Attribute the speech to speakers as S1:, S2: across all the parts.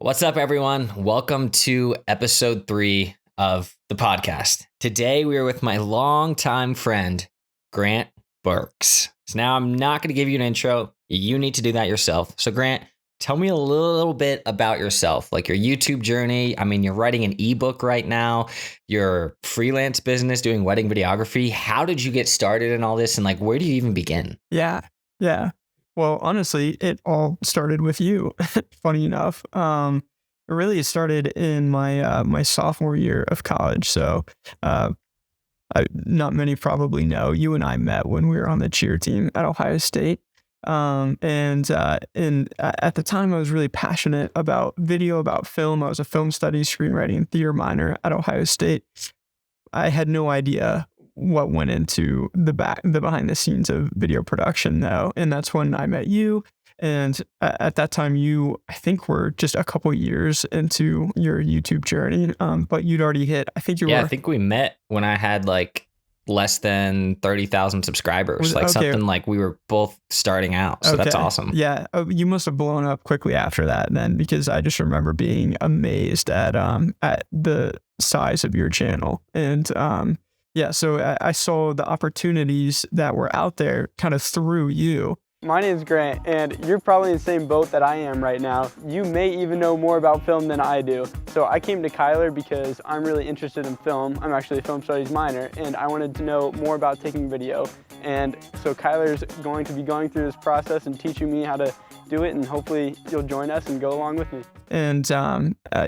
S1: What's up, everyone? Welcome to episode 3 of the podcast. Today, we are with my longtime friend, Grant Burks. So now I'm not going to give you an intro. You need to do that yourself. So Grant, tell me a little bit about yourself, like your YouTube journey. I mean, you're writing an ebook right now, your freelance business doing wedding videography. How did you get started in all this? And like, where do you even begin?
S2: Yeah. Well, honestly, it all started with you. Funny enough, it started in my sophomore year of college. So, not many probably know you and I met when we were on the cheer team at Ohio State. At the time, I was really passionate about video, about film. I was a film studies, screenwriting, and theater minor at Ohio State. I had no idea what went into the behind the scenes of video production though. And that's when I met you. And at that time, I think were just a couple years into your YouTube journey. But you'd already hit, I think
S1: I think we met when I had like less than 30,000 subscribers, something like we were both starting out. So That's awesome.
S2: Yeah. You must have blown up quickly after that then, because I just remember being amazed at the size of your channel. And, so I saw the opportunities that were out there kind of through you.
S3: My name's Grant, and you're probably in the same boat that I am right now. You may even know more about film than I do. So I came to Kyler because I'm really interested in film. I'm actually a film studies minor, and I wanted to know more about taking video. And so Kyler's going to be going through this process and teaching me how to do it, and hopefully you'll join us and go along with me. And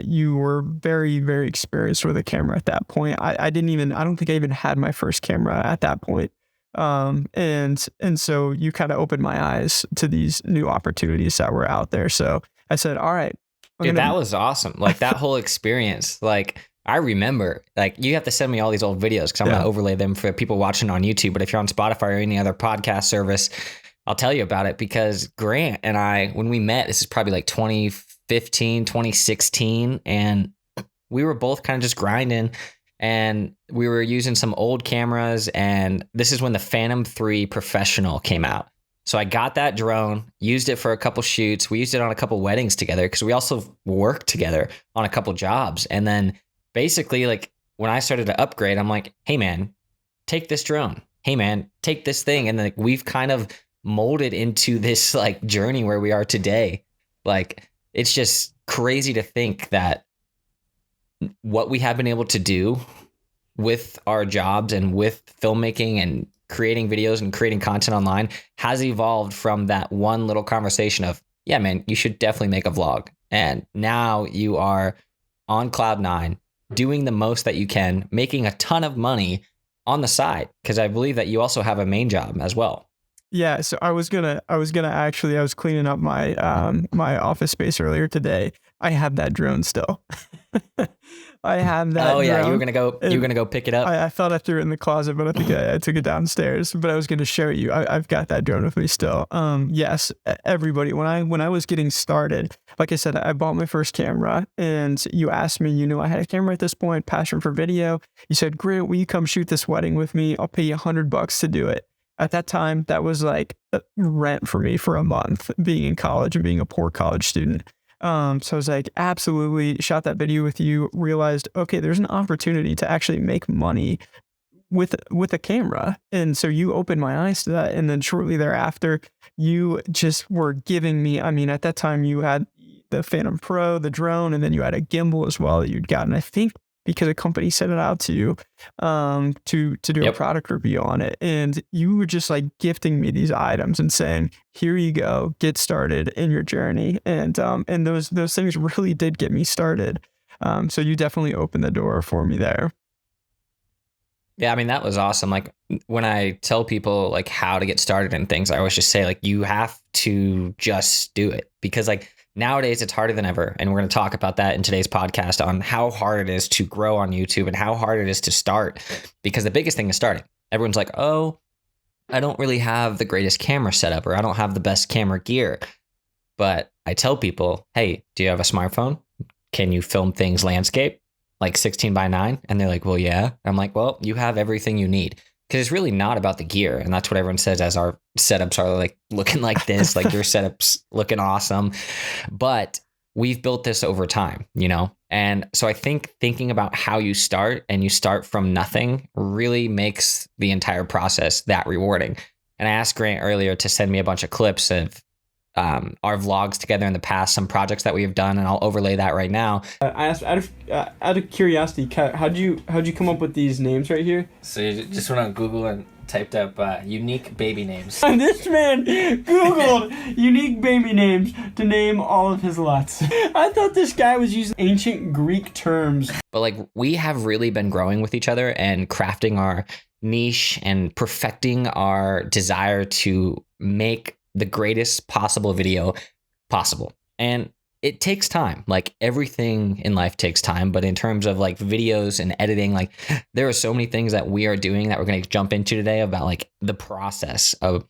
S2: you were very, very experienced with a camera at that point. I don't think I even had my first camera at that point. And so you kind of opened my eyes to these new opportunities that were out there. So I said, all right.
S1: Dude, that was awesome. Like that whole experience, like I remember, like you have to send me all these old videos because I'm going to overlay them for people watching on YouTube. But if you're on Spotify or any other podcast service, I'll tell you about it, because Grant and I, when we met, this is probably like 2015, 2016, and we were both kind of just grinding, and we were using some old cameras, and this is when the Phantom 3 Professional came out. So I got that drone, used it for a couple shoots. We used it on a couple weddings together because we also worked together on a couple jobs. And then basically, like when I started to upgrade, I'm like, hey man, take this drone. Hey man, take this thing. And then like, we've kind of molded into this like journey where we are today. Like it's just crazy to think that what we have been able to do with our jobs and with filmmaking and creating videos and creating content online has evolved from that one little conversation of, yeah, man, you should definitely make a vlog. And now you are on cloud 9, doing the most that you can, making a ton of money on the side, because I believe that you also have a main job as well.
S2: Yeah, so I was cleaning up my my office space earlier today. I have that drone still. I have that.
S1: Oh yeah,
S2: drone.
S1: you were gonna go pick it up.
S2: I thought I threw it in the closet, but I think I took it downstairs. But I was gonna show you. I've got that drone with me still. Yes, everybody. When I was getting started, like I said, I bought my first camera, and you asked me. You knew I had a camera at this point. Passion for video. You said, "Grant, will you come shoot this wedding with me? I'll pay you $100 to do it." At that time, that was like rent for me for a month, being in college and being a poor college student. So I was like, absolutely, shot that video with you, realized, okay, there's an opportunity to actually make money with a camera. And so you opened my eyes to that. And then shortly thereafter, you just were giving me, I mean, at that time you had the Phantom Pro, the drone, and then you had a gimbal as well that you'd gotten, I think, because a company sent it out to you to do a product review on it. And you were just like gifting me these items and saying, here you go, get started in your journey. And those things really did get me started. So you definitely opened the door for me there.
S1: Yeah, I mean, that was awesome. Like when I tell people like how to get started and things, I always just say like, you have to just do it, because like nowadays it's harder than ever. And we're going to talk about that in today's podcast on how hard it is to grow on YouTube and how hard it is to start, because the biggest thing is starting. Everyone's like, oh, I don't really have the greatest camera setup, or I don't have the best camera gear. But I tell people, hey, do you have a smartphone? Can you film things landscape, like 16:9? And they're like, well, yeah. I'm like, well, you have everything you need. Because it's really not about the gear. And that's what everyone says as our setups are like looking like this, like your setup's looking awesome. But we've built this over time, you know? And so I think thinking about how you start and you start from nothing really makes the entire process that rewarding. And I asked Grant earlier to send me a bunch of clips of our vlogs together in the past, some projects that we have done, and I'll overlay that right now.
S2: I asked out of curiosity, how'd you come up with these names right here?
S1: So you just went on Google and typed up unique baby names.
S2: This man Googled unique baby names to name all of his lots. I thought this guy was using ancient Greek terms.
S1: But like, we have really been growing with each other and crafting our niche and perfecting our desire to make the greatest possible video possible. And it takes time. Like, everything in life takes time. But in terms of like videos and editing, like, there are so many things that we are doing that we're going to jump into today about like the process of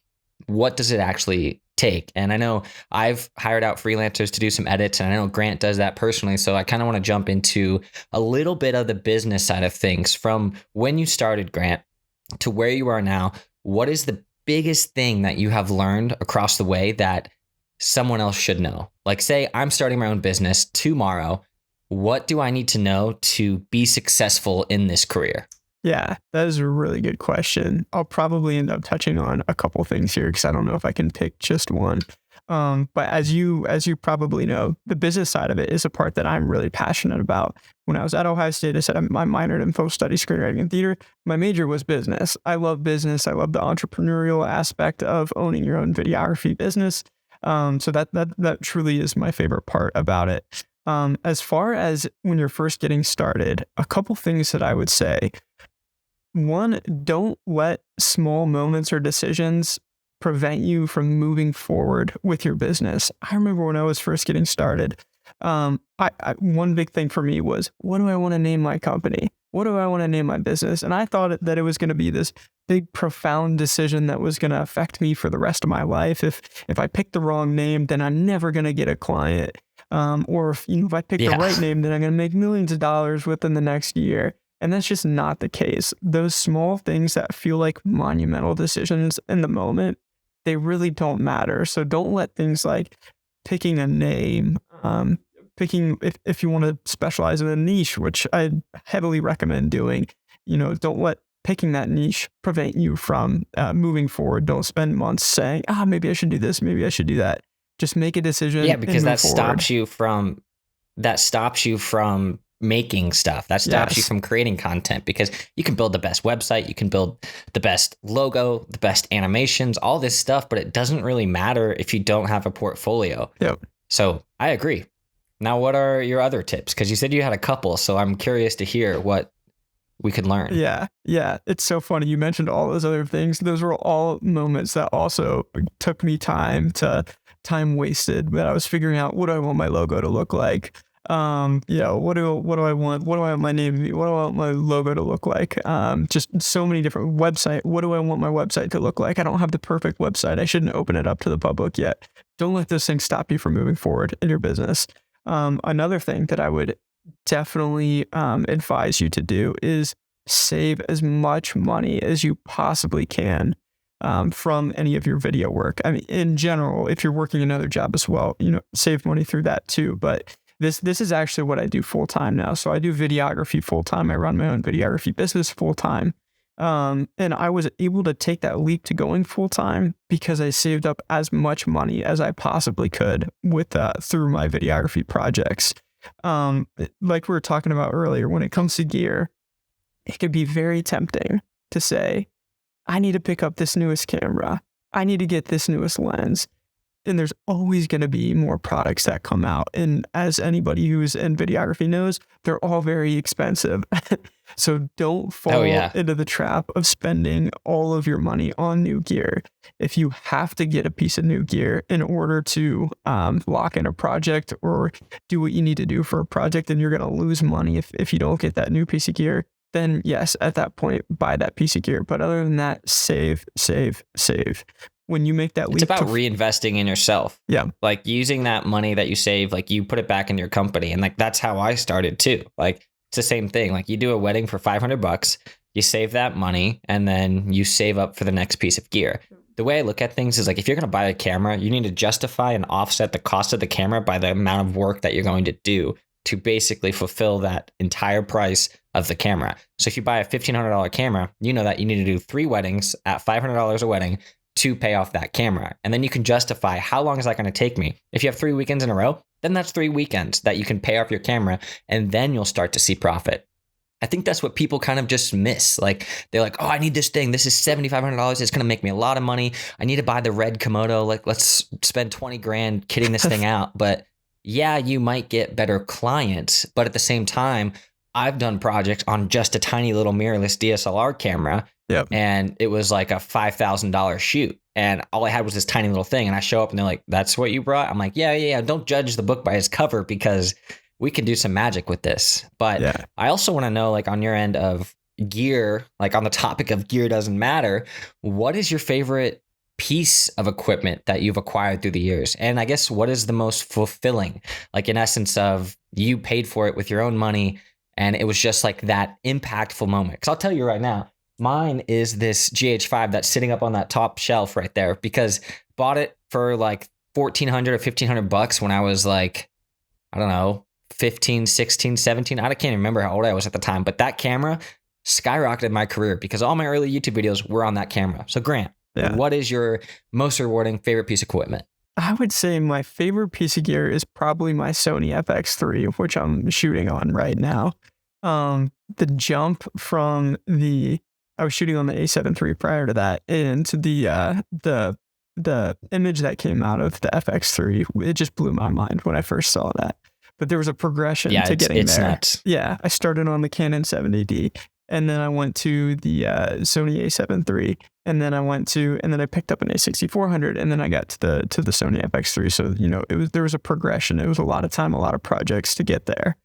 S1: what does it actually take. And I know I've hired out freelancers to do some edits, and I know Grant does that personally. So I kind of want to jump into a little bit of the business side of things, from when you started, Grant, to where you are now. What is the biggest thing that you have learned across the way that someone else should know? Like, say I'm starting my own business tomorrow. What do I need to know to be successful in this career?
S2: Yeah, that is a really good question. I'll probably end up touching on a couple things here because I don't know if I can pick just one. But as you probably know, the business side of it is a part that I'm really passionate about. When I was at Ohio State, I said I minored in film studies, screenwriting, and theater. My major was business. I love business. I love the entrepreneurial aspect of owning your own videography business. So that truly is my favorite part about it. As far as when you're first getting started, a couple things that I would say. One, don't let small moments or decisions prevent you from moving forward with your business. I remember when I was first getting started, one big thing for me was, what do I want to name my company? What do I want to name my business? And I thought that it was going to be this big, profound decision that was going to affect me for the rest of my life. If I picked the wrong name, then I'm never going to get a client. Or if I pick the right name, then I'm going to make millions of dollars within the next year. And that's just not the case. Those small things that feel like monumental decisions in the moment, they really don't matter. So don't let things like picking a name, picking if you want to specialize in a niche, which I heavily recommend doing, don't let picking that niche prevent you from moving forward. Don't spend months saying, maybe I should do this, maybe I should do that. Just make a decision.
S1: Yeah, because that
S2: forward.
S1: stops you from making stuff. That stops you from creating content, because you can build the best website, you can build the best logo, the best animations, all this stuff, but it doesn't really matter if you don't have a portfolio.
S2: Yep.
S1: So I agree. Now, what are your other tips? Because you said you had a couple, so I'm curious to hear what we could learn.
S2: Yeah. It's so funny. You mentioned all those other things. Those were all moments that also took me time wasted, but I was figuring out, what do I want my logo to look like? What do I want my name to be? What do I want my logo to look like? Just so many different website. What do I want my website to look like? I don't have the perfect website. I shouldn't open it up to the public yet. Don't let those things stop you from moving forward in your business. Another thing that I would definitely advise you to do is save as much money as you possibly can from any of your video work. I mean, in general, if you're working another job as well, save money through that too. But this is actually what I do full time now. So I do videography full time. I run my own videography business full time. And I was able to take that leap to going full time because I saved up as much money as I possibly could through my videography projects. Like we were talking about earlier, when it comes to gear, it could be very tempting to say, I need to pick up this newest camera. I need to get this newest lens. And there's always going to be more products that come out. And as anybody who's in videography knows, they're all very expensive. So don't fall into the trap of spending all of your money on new gear. If you have to get a piece of new gear in order to lock in a project or do what you need to do for a project, and you're going to lose money if you don't get that new piece of gear, then yes, at that point, buy that piece of gear. But other than that, save. When you make that leap,
S1: it's about reinvesting in yourself.
S2: Yeah.
S1: Like using that money that you save, like you put it back in your company. And like, that's how I started too. Like, it's the same thing. Like, you do a wedding for $500, you save that money, and then you save up for the next piece of gear. the way I look at things is like, if you're going to buy a camera, you need to justify and offset the cost of the camera by the amount of work that you're going to do to basically fulfill that entire price of the camera. So if you buy a $1,500 camera, you know that you need to do 3 weddings at $500 a wedding to pay off that camera. And then you can justify, how long is that going to take me? If you have 3 weekends in a row, then that's 3 weekends that you can pay off your camera, and then you'll start to see profit. I think that's what people kind of just miss. Like, they're like, oh, I need this thing. This is $7,500. It's going to make me a lot of money. I need to buy the red Komodo. Like, let's spend 20 grand kitting this thing out. But yeah, you might get better clients. But at the same time, I've done projects on just a tiny little mirrorless DSLR camera.
S2: Yep.
S1: And it was like a $5,000 shoot. And all I had was this tiny little thing. And I show up and they're like, that's what you brought? I'm like, yeah. Don't judge the book by its cover, because we can do some magic with this. But yeah. I also want to know, like, on your end of gear, like on the topic of gear doesn't matter, what is your favorite piece of equipment that you've acquired through the years? And I guess, what is the most fulfilling, like, in essence of you paid for it with your own money and it was just like that impactful moment? Because I'll tell you right now, mine is this GH5 that's sitting up on that top shelf right there, because bought it for like $1,400 or $1,500 when I was like, I don't know, 15, 16, 17. I can't remember how old I was at the time, but that camera skyrocketed my career because all my early YouTube videos were on that camera. So Grant, what is your most rewarding favorite piece of equipment?
S2: I would say my favorite piece of gear is probably my Sony FX3, which I'm shooting on right now. The jump from I was shooting on the A7 III prior to that, and the image that came out of the FX3, it just blew my mind when I first saw that. But there was a progression to getting there. Nuts. Yeah, I started on the Canon 70D, and then I went to the Sony A7 III, and then I picked up an A6400, and then I got to the Sony FX3. So there was a progression. It was a lot of time, a lot of projects to get there.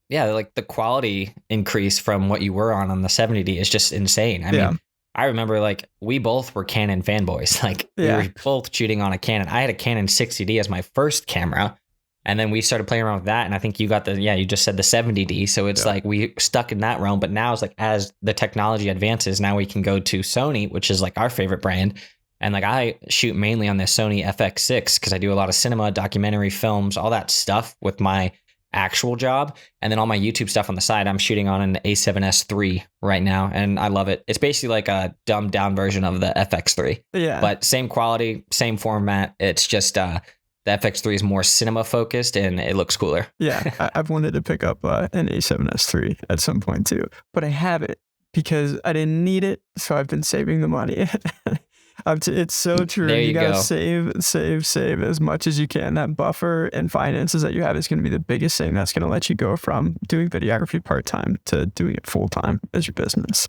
S1: Yeah, like the quality increase from what you were on the 70D is just insane. I mean, I remember, like, we both were Canon fanboys. Like, we were both shooting on a Canon. I had a Canon 60D as my first camera. And then we started playing around with that. And I think you got you just said the 70D. So it's like we stuck in that realm. But now it's like, as the technology advances, now we can go to Sony, which is like our favorite brand. And like, I shoot mainly on the Sony FX6 because I do a lot of cinema, documentary films, all that stuff with my actual job. And then all my YouTube stuff on the side, I'm shooting on an A7S III right now. And I love it. It's basically like a dumbed down version of the FX3. Yeah. But same quality, same format. It's just the FX3 is more cinema focused and it looks cooler.
S2: Yeah, I've wanted to pick up an A7S III at some point too, but I haven't because I didn't need it. So I've been saving the money. It's so true. You gotta save as much as you can. That buffer and finances that you have is going to be the biggest thing that's going to let you go from doing videography part-time to doing it full-time as your business.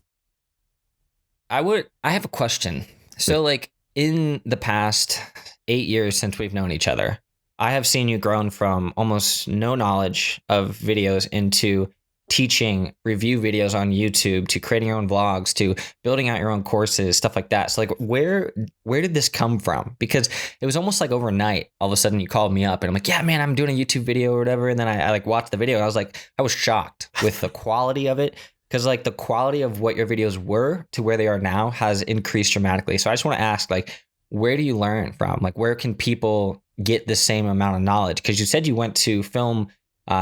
S1: I have a question. So like, in the past 8 years since we've known each other, I have seen you grown from almost no knowledge of videos into teaching review videos on YouTube, to creating your own vlogs, to building out your own courses, stuff like that. So like, where did this come from? Because it was almost like overnight, all of a sudden you called me up and I'm like, yeah, man, I'm doing a YouTube video or whatever. And then I like watched the video and I was shocked with the quality of it. Because like, the quality of what your videos were to where they are now has increased dramatically. So I just want to ask, like, where do you learn from? Like, where can people get the same amount of knowledge? Because you said you went to film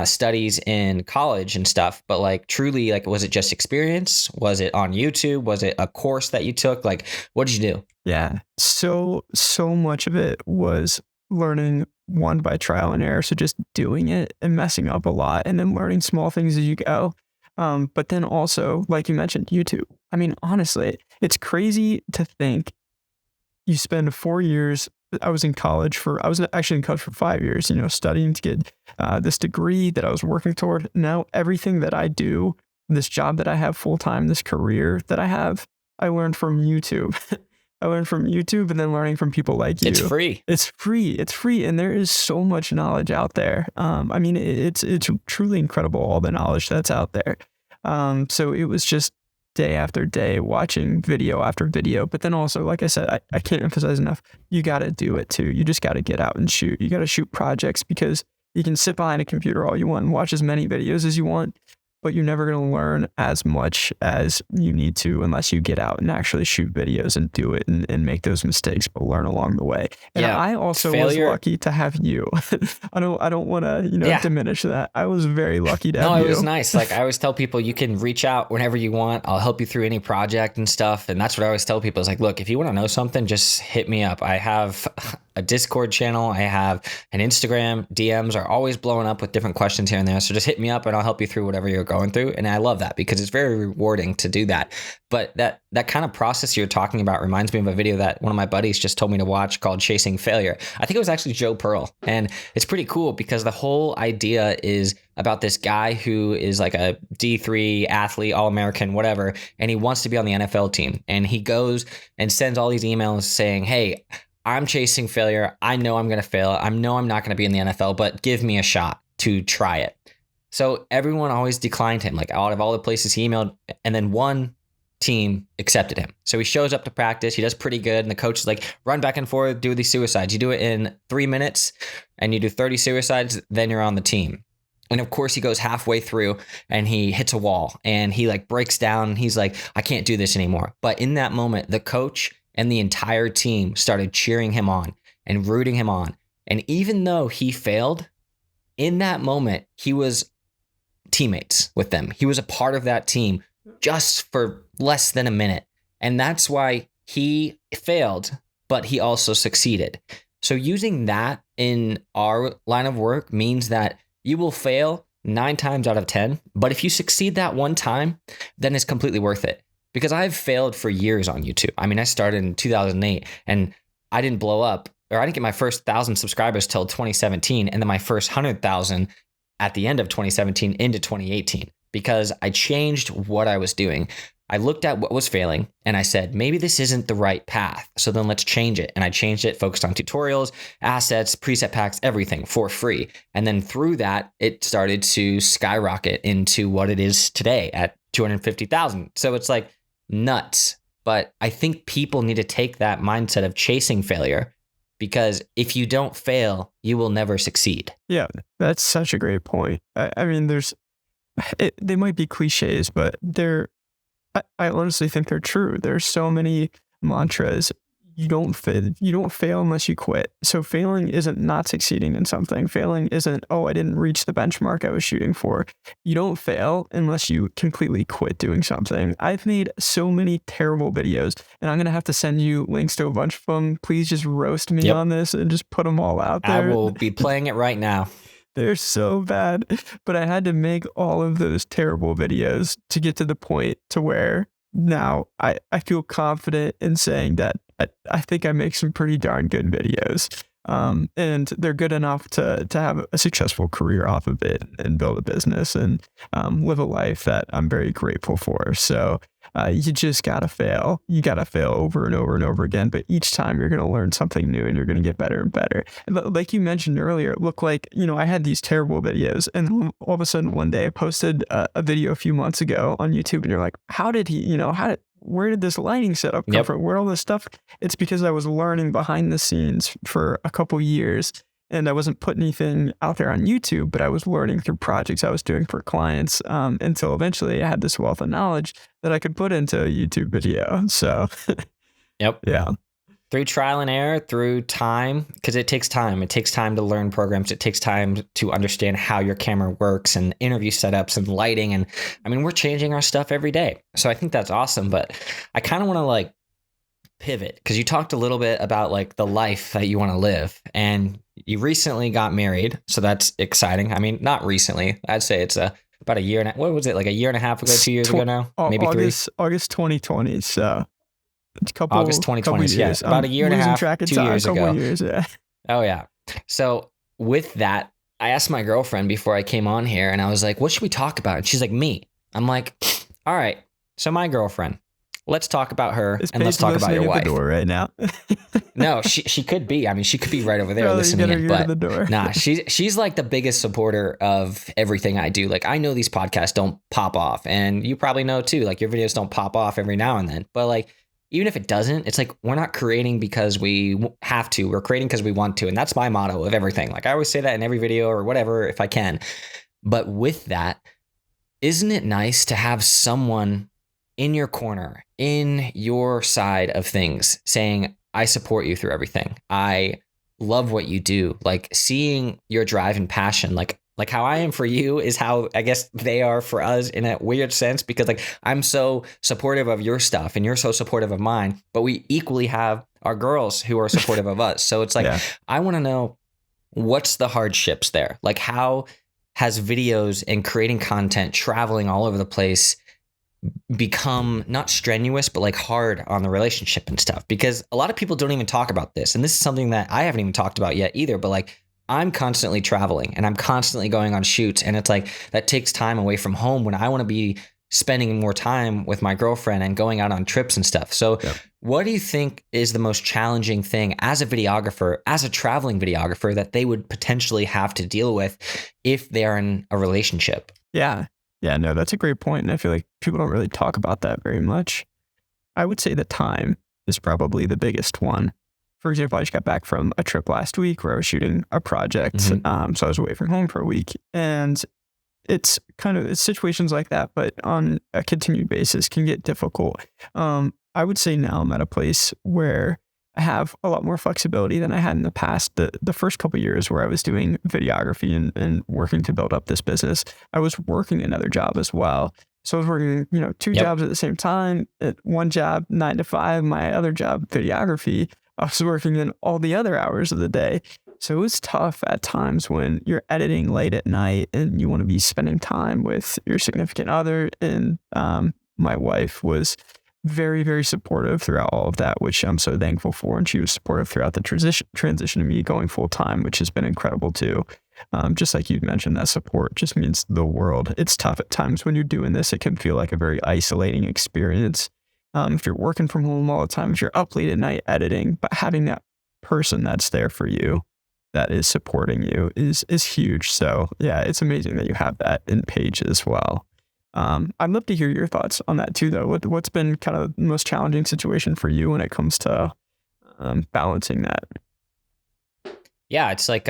S1: studies in college and stuff, but like, truly, like, was it just experience? Was it on YouTube? Was it a course that you took? Like, what did you do?
S2: Yeah. So much of it was learning, one, by trial and error. So just doing it and messing up a lot, and then learning small things as you go. But then also, like you mentioned, YouTube. I mean, honestly, it's crazy to think you spend 4 years. I was actually in college for 5 years, studying to get this degree that I was working toward. Now, everything that I do, this job that I have full time, this career that I have, I learned from YouTube. I learned from YouTube, and then learning from people like you.
S1: It's free.
S2: It's free. And there is so much knowledge out there. I mean, it's truly incredible, all the knowledge that's out there. So it was just day after day watching video after video. But then also, like I said, I can't emphasize enough, you got to do it too. You just got to get out and shoot. You got to shoot projects, because you can sit behind a computer all you want and watch as many videos as you want. but you're never going to learn as much as you need to unless you get out and actually shoot videos and do it and make those mistakes, but learn along the way. And
S1: Yeah,
S2: I also
S1: failure.
S2: was lucky to have you. I don't want to, diminish that. I was very lucky to have you.
S1: No, it was nice. Like I always tell people, you can reach out whenever you want. I'll help you through any project and stuff. And that's what I always tell people is like, look, if you want to know something, just hit me up. I have a Discord channel. I have an Instagram. DMs are always blowing up with different questions here and there. So just hit me up and I'll help you through whatever you're going through. And I love that because it's very rewarding to do that. But that kind of process you're talking about reminds me of a video that one of my buddies just told me to watch called Chasing Failure. I think it was actually Joe Pearl. And it's pretty cool because the whole idea is about this guy who is like a D3 athlete, All-American, whatever, and he wants to be on the NFL team. And he goes and sends all these emails saying, hey, I'm chasing failure. I know I'm going to fail. I know I'm not going to be in the NFL, but give me a shot to try it. So everyone always declined him, like out of all the places he emailed, and then one team accepted him. So he shows up to practice. He does pretty good. And the coach is like, run back and forth, do these suicides. You do it in 3 minutes and you do 30 suicides, then you're on the team. And of course he goes halfway through and he hits a wall and he like breaks down. He's like, I can't do this anymore. But in that moment, the coach and the entire team started cheering him on and rooting him on. And even though he failed, in that moment, he was teammates with them. He was a part of that team just for less than a minute. And that's why he failed, but he also succeeded. So using that in our line of work means that you will fail 9 times out of 10, but if you succeed that one time, then it's completely worth it. Because I've failed for years on YouTube. I mean, I started in 2008 and I didn't blow up, or I didn't get my first 1,000 subscribers till 2017. And then my first 100,000 at the end of 2017 into 2018, because I changed what I was doing. I looked at what was failing and I said, maybe this isn't the right path. So then let's change it. And I changed it, focused on tutorials, assets, preset packs, everything for free. And then through that, it started to skyrocket into what it is today at 250,000. So it's like, nuts. But I think people need to take that mindset of chasing failure, because if you don't fail, you will never succeed.
S2: Yeah, that's such a great point. I mean, they might be cliches, but I honestly think they're true. There's so many mantras. You don't fail unless you quit. So failing isn't not succeeding in something. Failing isn't, I didn't reach the benchmark I was shooting for. You don't fail unless you completely quit doing something. I've made so many terrible videos, and I'm going to have to send you links to a bunch of them. Please just roast me on this and just put them all out there.
S1: I will be playing it right now.
S2: They're so bad, but I had to make all of those terrible videos to get to the point to where now I feel confident in saying that I think I make some pretty darn good videos. And they're good enough to have a successful career off of it and build a business and live a life that I'm very grateful for. So you just gotta fail. You gotta fail over and over and over again. But each time you're gonna learn something new and you're gonna get better and better. And like you mentioned earlier, it looked like, I had these terrible videos, and all of a sudden one day I posted a video a few months ago on YouTube, and you're like, where did this lighting setup come from? Where all this stuff? It's because I was learning behind the scenes for a couple years, and I wasn't putting anything out there on YouTube, but I was learning through projects I was doing for clients until eventually I had this wealth of knowledge that I could put into a YouTube video. So, yeah.
S1: Through trial and error, through time, because it takes time. It takes time to learn programs. It takes time to understand how your camera works and interview setups and lighting. And I mean, we're changing our stuff every day. So I think that's awesome. But I kind of want to pivot, because you talked a little bit about the life that you want to live. And you recently got married. So that's exciting. I mean, not recently. I'd say it's about a year and what was it? Like a year and a half ago, 2 years ago now? Maybe
S2: August 2020. So
S1: August 2020. Yeah, about a year and a half, 2 years ago.
S2: Years, yeah.
S1: Oh, yeah. So with that, I asked my girlfriend before I came on here, and I was like, what should we talk about? And she's like, me. I'm like, all right. So my girlfriend, let's talk about her, and let's talk about your wife.
S2: At the door right now.
S1: No, she could be. I mean, she could be right over there listening in, but nah, she's like the biggest supporter of everything I do. Like, I know these podcasts don't pop off, and you probably know too, your videos don't pop off every now and then, but even if it doesn't, it's we're not creating because we have to. We're creating because we want to. And that's my motto of everything. I always say that in every video or whatever, if I can. But with that, isn't it nice to have someone in your corner, in your side of things, saying, I support you through everything. I love what you do. Like seeing your drive and passion, like how I am for you is how I guess they are for us in a weird sense, because like I'm so supportive of your stuff and you're so supportive of mine, but we equally have our girls who are supportive of us. So it's like,
S2: Yeah.
S1: I want to know, what's the hardships there? Like, how has videos and creating content, traveling all over the place, become not strenuous, but like hard on the relationship and stuff? Because a lot of people don't even talk about this. And this is something that I haven't even talked about yet either. But like, I'm constantly traveling and I'm constantly going on shoots. And it's like, that takes time away from home when I want to be spending more time with my girlfriend and going out on trips and stuff. So what do you think is the most challenging thing as a videographer, as a traveling videographer, that they would potentially have to deal with if they are in a relationship?
S2: Yeah. Yeah, no, that's a great point. And I feel like people don't really talk about that very much. I would say the time is probably the biggest one. For example, I just got back from a trip last week where I was shooting a project. So I was away from home for a week. And it's situations like that, but on a continued basis can get difficult. I would say now I'm at a place where I have a lot more flexibility than I had in the past. The first couple of years where I was doing videography and working to build up this business, I was working another job as well. So I was working, two jobs at the same time. At one job, 9 to 5, my other job, videography, I was working in all the other hours of the day. So it was tough at times when you're editing late at night and you want to be spending time with your significant other. And my wife was very, very supportive throughout all of that, which I'm so thankful for. And she was supportive throughout the transition of me going full time, which has been incredible too. Just like you mentioned, that support just means the world. It's tough at times when you're doing this. It can feel like a very isolating experience. If you're working from home all the time, if you're up late at night editing, but having that person that's there for you, that is supporting you is huge. So yeah, it's amazing that you have that in Paige as well. I'd love to hear your thoughts on that too, though. What's been kind of the most challenging situation for you when it comes to balancing that?
S1: Yeah, it's like,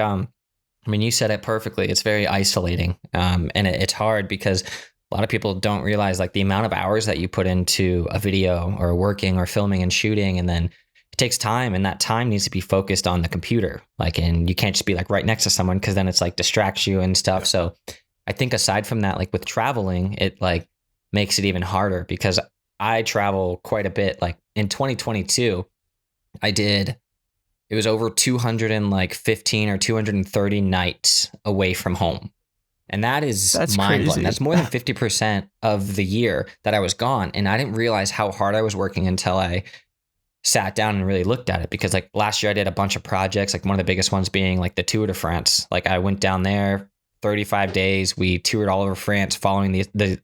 S1: you said it perfectly. It's very isolating. And it's hard because a lot of people don't realize like the amount of hours that you put into a video or working or filming and shooting, and then it takes time, and that time needs to be focused on the computer. Like, and you can't just be like right next to someone, because then it's like distracts you and stuff. So I think aside from that, like with traveling, it like makes it even harder because I travel quite a bit. Like in 2022, it was over 215 or 230 nights away from home. And that's mind-blowing. That's more than 50% of the year that I was gone. And I didn't realize how hard I was working until I sat down and really looked at it. Because like last year I did a bunch of projects, like one of the biggest ones being like the Tour de France. Like I went down there 35 days. We toured all over France following the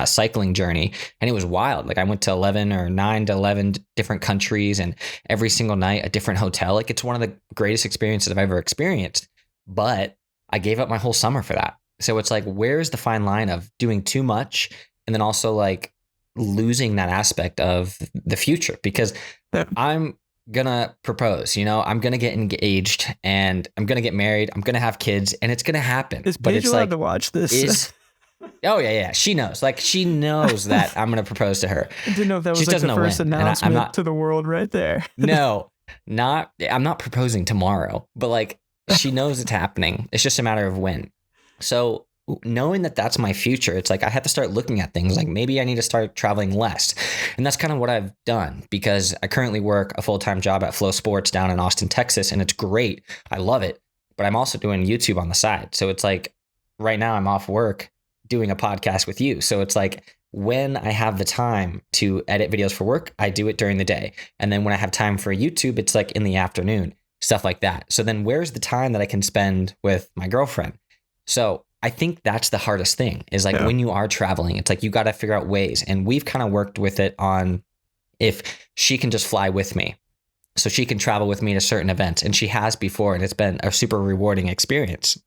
S1: cycling journey. And it was wild. Like I went to 9 to 11 different countries, and every single night a different hotel. Like it's one of the greatest experiences I've ever experienced. But I gave up my whole summer for that. So it's like, where's the fine line of doing too much and then also like losing that aspect of the future? Because I'm gonna propose, I'm gonna get engaged and I'm gonna get married. I'm gonna have kids, and it's gonna happen.
S2: Is Paige allowed to watch this?
S1: Oh yeah. She knows. Like she knows that I'm gonna propose to her.
S2: I didn't know if that was like the first announcement to the world right there.
S1: No, I'm not proposing tomorrow, but like she knows it's happening. It's just a matter of when. So knowing that that's my future, it's like I have to start looking at things like maybe I need to start traveling less. And that's kind of what I've done, because I currently work a full-time job at Flow Sports down in Austin, Texas, and it's great. I love it. But I'm also doing YouTube on the side. So it's like right now I'm off work doing a podcast with you. So it's like when I have the time to edit videos for work, I do it during the day. And then when I have time for YouTube, it's like in the afternoon, stuff like that. So then where's the time that I can spend with my girlfriend? So I think that's the hardest thing is like when you are traveling, it's like you got to figure out ways. And we've kind of worked with it on if she can just fly with me. So she can travel with me to certain events. And she has before. And it's been a super rewarding experience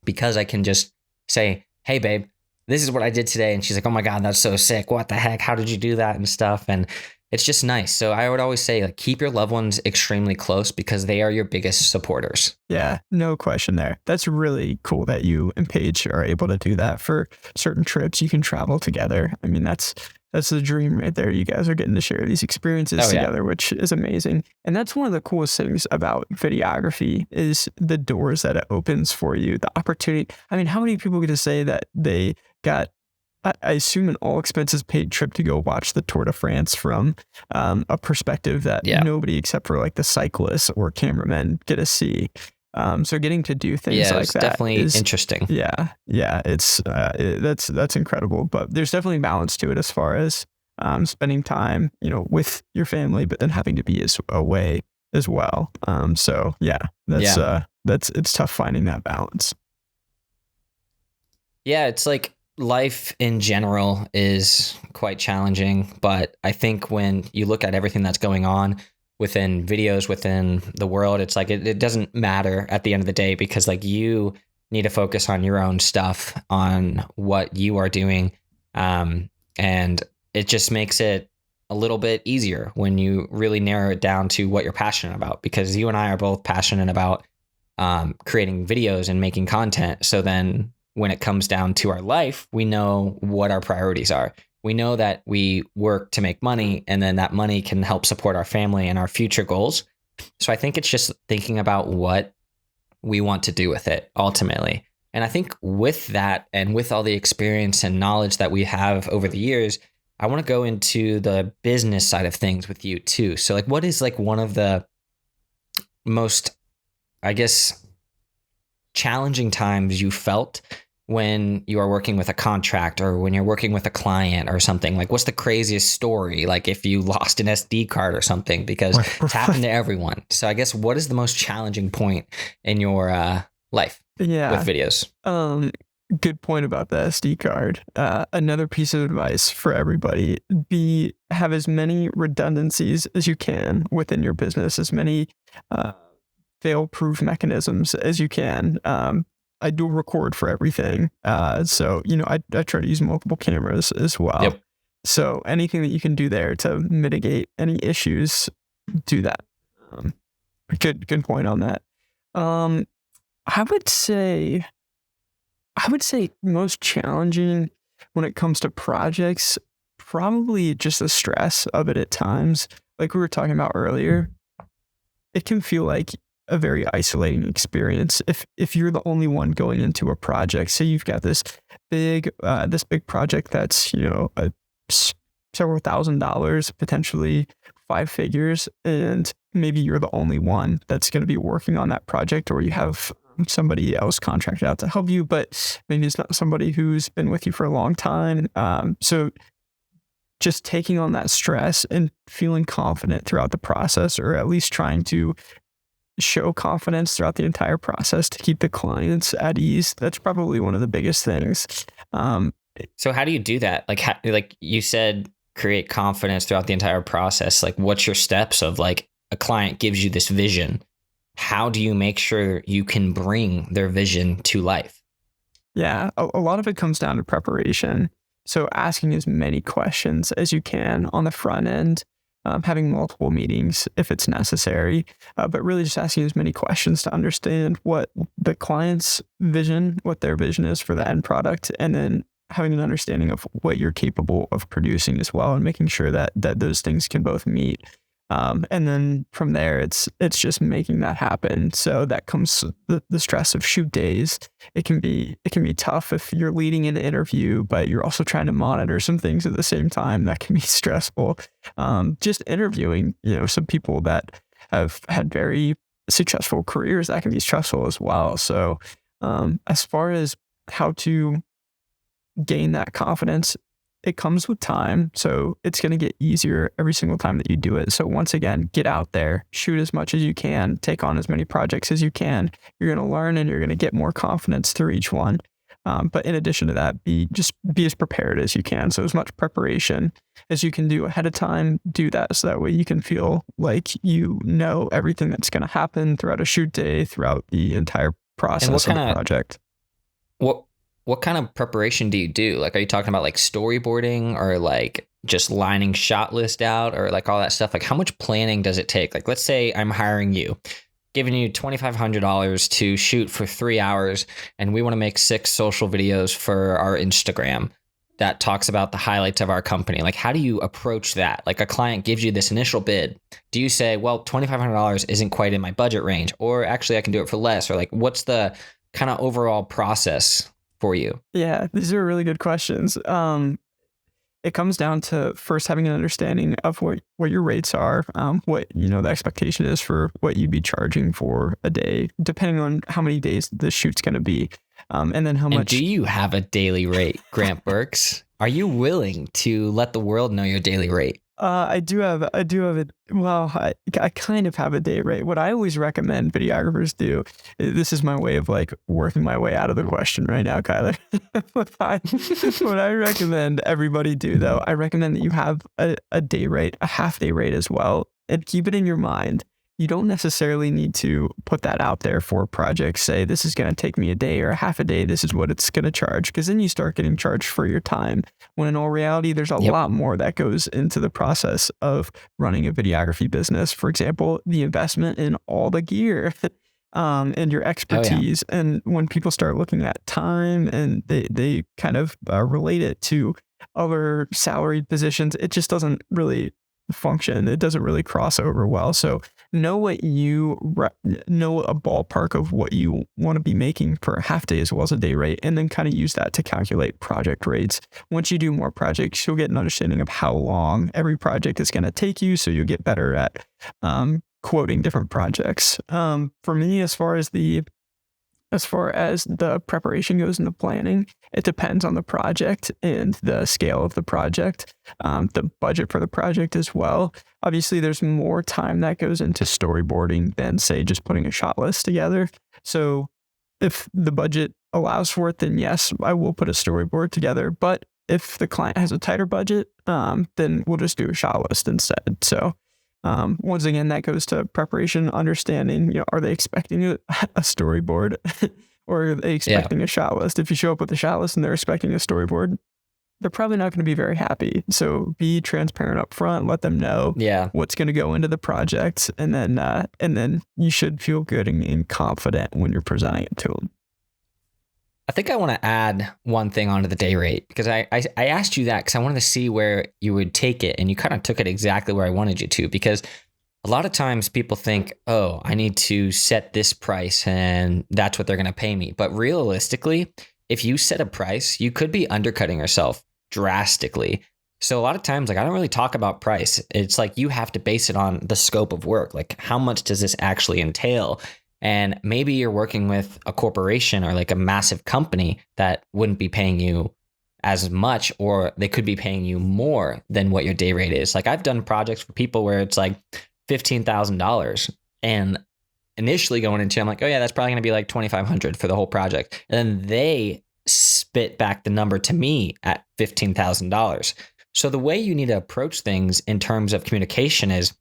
S1: because I can just say, hey, babe, this is what I did today. And she's like, oh my God, that's so sick. What the heck? How did you do that and stuff? And it's just nice. So I would always say, like, keep your loved ones extremely close because they are your biggest supporters.
S2: Yeah, no question there. That's really cool that you and Paige are able to do that for certain trips. You can travel together. I mean, that's the dream right there. You guys are getting to share these experiences together, which is amazing. And that's one of the coolest things about videography is the doors that it opens for you, the opportunity. I mean, how many people get to say that they got, I assume, an all expenses paid trip to go watch the Tour de France from a perspective that nobody except for like the cyclists or cameramen get to see. So getting to do things like that
S1: definitely
S2: is
S1: interesting.
S2: Yeah, it's that's incredible. But there's definitely balance to it as far as spending time, with your family, but then having to be away as well. So yeah, it's tough finding that balance.
S1: Yeah, it's like life in general is quite challenging, but I think when you look at everything that's going on within videos, within the world, it's like it doesn't matter at the end of the day because like you need to focus on your own stuff, on what you are doing. And it just makes it a little bit easier when you really narrow it down to what you're passionate about, because you and I are both passionate about creating videos and making content. So then when it comes down to our life, we know what our priorities are. We know that we work to make money, and then that money can help support our family and our future goals. So I think it's just thinking about what we want to do with it ultimately. And I think with that and with all the experience and knowledge that we have over the years, I want to go into the business side of things with you too. So like, what is like one of the most, I guess, challenging times you felt when you are working with a contract or when you're working with a client or something? Like, what's the craziest story? Like if you lost an SD card or something, because it's happened to everyone. So I guess what is the most challenging point in your life with videos?
S2: Good point about the SD card. Another piece of advice for everybody, have as many redundancies as you can within your business, as many fail-proof mechanisms as you can. I do record for everything. So, I try to use multiple cameras as well.
S1: Yep.
S2: So anything that you can do there to mitigate any issues, do that. Good point on that. I would say most challenging when it comes to projects, probably just the stress of it at times. Like we were talking about earlier, it can feel like a very isolating experience if you're the only one going into a project. Say you've got this big project that's several $1,000s, potentially 5 figures, and maybe you're the only one that's going to be working on that project, or you have somebody else contracted out to help you, but maybe it's not somebody who's been with you for a long time. So just taking on that stress and feeling confident throughout the process, or at least trying to show confidence throughout the entire process to keep the clients at ease. That's probably one of the biggest things.
S1: So how do you do that? Like you said, create confidence throughout the entire process. Like, what's your steps of like a client gives you this vision? How do you make sure you can bring their vision to life?
S2: Yeah, a lot of it comes down to preparation. So asking as many questions as you can on the front end, having multiple meetings if it's necessary, but really just asking as many questions to understand what the client's vision, what their vision is for the end product, and then having an understanding of what you're capable of producing as well, and making sure that those things can both meet. And then from there, it's just making that happen. So that comes the stress of shoot days. It can be tough if you're leading an interview, but you're also trying to monitor some things at the same time. That can be stressful. Just interviewing, some people that have had very successful careers, that can be stressful as well. So as far as how to gain that confidence, it comes with time. So it's going to get easier every single time that you do it. So once again, get out there, shoot as much as you can, take on as many projects as you can. You're going to learn and you're going to get more confidence through each one. But in addition to that, be as prepared as you can. So as much preparation as you can do ahead of time, do that. So that way you can feel like you know everything that's going to happen throughout a shoot day, throughout the entire process of the project.
S1: What kind of preparation do you do? Like, are you talking about like storyboarding or like just lining shot list out or like all that stuff? Like how much planning does it take? Like let's say I'm hiring you, giving you $2,500 to shoot for 3 hours, and we want to make 6 social videos for our Instagram that talks about the highlights of our company. Like how do you approach that? Like a client gives you this initial bid. Do you say, well, $2,500 isn't quite in my budget range, or actually I can do it for less? Or like what's the kind of overall process for you?
S2: Yeah, these are really good questions. It comes down to first having an understanding of what your rates are, what the expectation is for what you'd be charging for a day, depending on how many days the shoot's going to be, and then how much.
S1: Do you have a daily rate, Grant Burks? Are you willing to let the world know your daily rate?
S2: I do have it. Well, I kind of have a day rate. What I always recommend videographers do, this is my way of like working my way out of the question right now, Kyler. What I recommend everybody do though, I recommend that you have a day rate, a half day rate as well, and keep it in your mind. You don't necessarily need to put that out there for projects. Say, this is going to take me a day or a half a day. This is what it's going to charge. Because then you start getting charged for your time. When in all reality, there's a lot more that goes into the process of running a videography business. For example, the investment in all the gear and your expertise. And when people start looking at time and they kind of relate it to other salaried positions, it just doesn't really function. It doesn't really cross over well. So know what you know, a ballpark of what you want to be making for a half day as well as a day rate, and then kind of use that to calculate project rates. Once you do more projects, you'll get an understanding of how long every project is going to take you, so you'll get better at quoting different projects. For me, as far as the preparation goes and the planning, it depends on the project and the scale of the project, the budget for the project as well. Obviously, there's more time that goes into storyboarding than, say, just putting a shot list together. So if the budget allows for it, then yes, I will put a storyboard together. But if the client has a tighter budget, then we'll just do a shot list instead. So once again, that goes to preparation, understanding, are they expecting a storyboard or are they expecting a shot list? If you show up with a shot list and they're expecting a storyboard, they're probably not going to be very happy. So be transparent up front, let them know what's going to go into the project. And then you should feel good and confident when you're presenting it to them.
S1: I think I want to add one thing onto the day rate, because I asked you that because I wanted to see where you would take it, and you kind of took it exactly where I wanted you to, because a lot of times people think, oh, I need to set this price and that's what they're going to pay me. But realistically, if you set a price, you could be undercutting yourself drastically. So a lot of times, like, I don't really talk about price. It's like you have to base it on the scope of work. Like, how much does this actually entail? And maybe you're working with a corporation or like a massive company that wouldn't be paying you as much, or they could be paying you more than what your day rate is. Like I've done projects for people where it's like $15,000, and initially going into, I'm like, oh yeah, that's probably going to be like $2,500 for the whole project. And then they spit back the number to me at $15,000. So the way you need to approach things in terms of communication is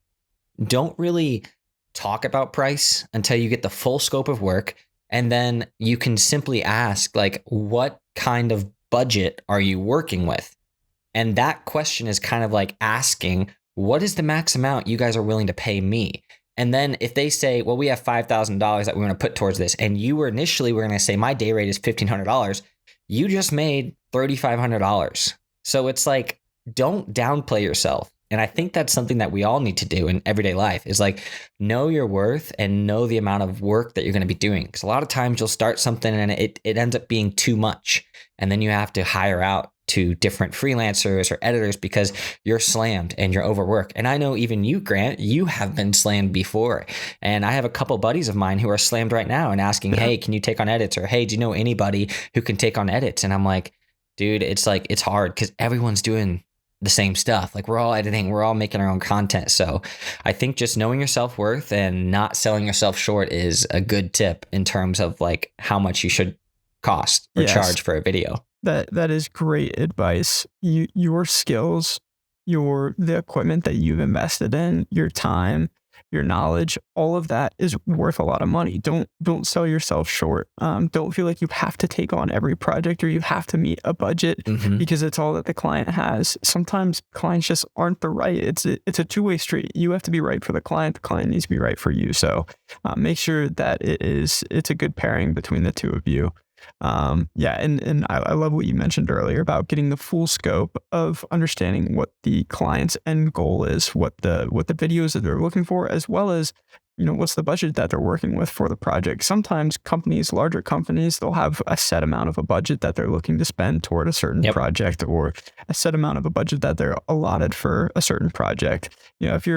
S1: don't really talk about price until you get the full scope of work. And then you can simply ask, like, what kind of budget are you working with? And that question is kind of like asking, what is the max amount you guys are willing to pay me? And then if they say, well, we have $5,000 that we want to put towards this, and you were initially, we're going to say my day rate is $1,500, you just made $3,500. So it's like, don't downplay yourself. And I think that's something that we all need to do in everyday life, is like, know your worth and know the amount of work that you're going to be doing. Because a lot of times you'll start something and it ends up being too much. And then you have to hire out to different freelancers or editors because you're slammed and you're overworked. And I know even you, Grant, you have been slammed before. And I have a couple buddies of mine who are slammed right now and asking, hey, can you take on edits? Or, hey, do you know anybody who can take on edits? And I'm like, dude, it's hard because everyone's doing the same stuff. Like, we're all editing, we're all making our own content. So I think just knowing your self-worth and not selling yourself short is a good tip in terms of like how much you should cost or charge for a video.
S2: That is great advice. Your skills, the equipment that you've invested in, your time, your knowledge, all of that is worth a lot of money. Don't sell yourself short. Don't feel like you have to take on every project or you have to meet a budget because it's all that the client has. Sometimes clients just aren't the right. It's a two-way street. You have to be right for the client. The client needs to be right for you. So make sure that it's a good pairing between the two of you. And I love what you mentioned earlier about getting the full scope of understanding what the client's end goal is, what the videos that they're looking for, as well as, what's the budget that they're working with for the project. Sometimes larger companies, they'll have a set amount of a budget that they're looking to spend toward a certain project, or a set amount of a budget that they're allotted for a certain project. If